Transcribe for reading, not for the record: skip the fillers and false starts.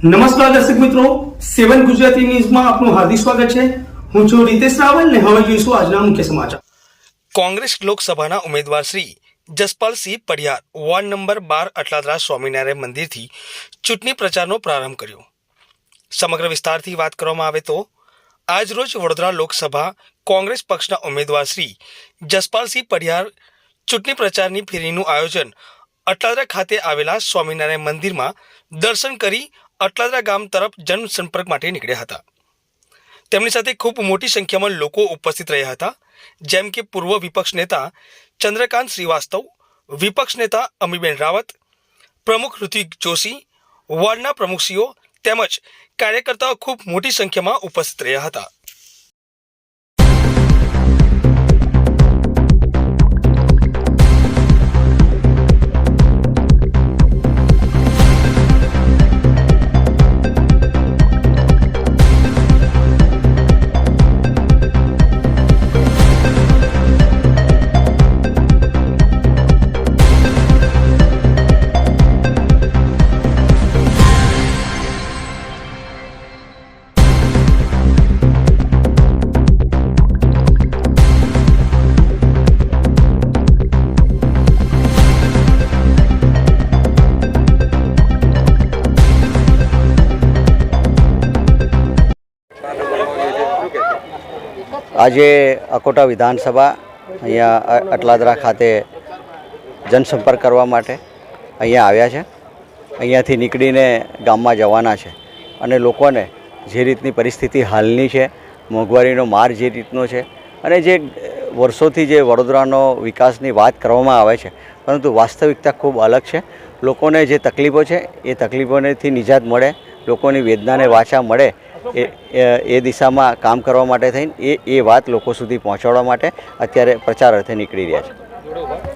નમસ્કાર દર્શક મિત્રો, 7 ગુજરાતી ન્યૂઝમાં આપનું હાર્દિક સ્વાગત છે। હું છું રીતેશ રાવલ ને હવે જોઈશું આજના મુખ્ય સમાચાર। કોંગ્રેસ લોકસભાના ઉમેદવાર શ્રી જસપાલસિંહ પડિયાર વોર્ડ નંબર 12 અટલાદરા સ્વામિનારાયણ મંદિરથી ચૂંટણી પ્રચારનો પ્રારંભ કર્યો। સમગ્ર વિસ્તારથી વાત કરવામાં આવે તો આજરોજ વડોદરા લોકસભા કોંગ્રેસ પક્ષના ઉમેદવાર શ્રી જસપાલસિંહ પડિયાર ચૂંટણી પ્રચારની ફેરીનું આયોજન અટલાદરા ખાતે આવેલા સ્વામિનારાયણ મંદિરમાં દર્શન કરી અટલાદરા ગામ તરફ જનસંપર્ક માટે નીકળ્યા હતા। તેમની સાથે ખૂબ મોટી સંખ્યામાં લોકો ઉપસ્થિત રહ્યા હતા, જેમ કે પૂર્વ વિપક્ષ નેતા ચંદ્રકાંત શ્રીવાસ્તવ, વિપક્ષ નેતા અમીબેન રાવત, પ્રમુખ ઋત્વિક જોશી, વોર્ડના પ્રમુખશ્રીઓ તેમજ કાર્યકર્તાઓ ખૂબ મોટી સંખ્યામાં ઉપસ્થિત રહ્યા હતા। આજે અકોટા વિધાનસભા અહીંયા અટલાદરા ખાતે જનસંપર્ક કરવા માટે અહીંયા આવ્યા છે। અહીંયાથી નીકળીને ગામમાં જવાના છે અને લોકોને જે રીતની પરિસ્થિતિ હાલની છે, મોંઘવારીનો માર જે રીતનો છે અને જે વર્ષોથી જે વડોદરાનો વિકાસની વાત કરવામાં આવે છે, પરંતુ વાસ્તવિકતા ખૂબ અલગ છે। લોકોને જે તકલીફો છે એ તકલીફોથી નિજાત મળે, લોકોની વેદનાને વાચા મળે એ દિશામાં કામ કરવા માટે થઈને એ વાત લોકો સુધી પહોંચાડવા માટે અત્યારે પ્રચાર અર્થે નીકળી રહ્યા છે।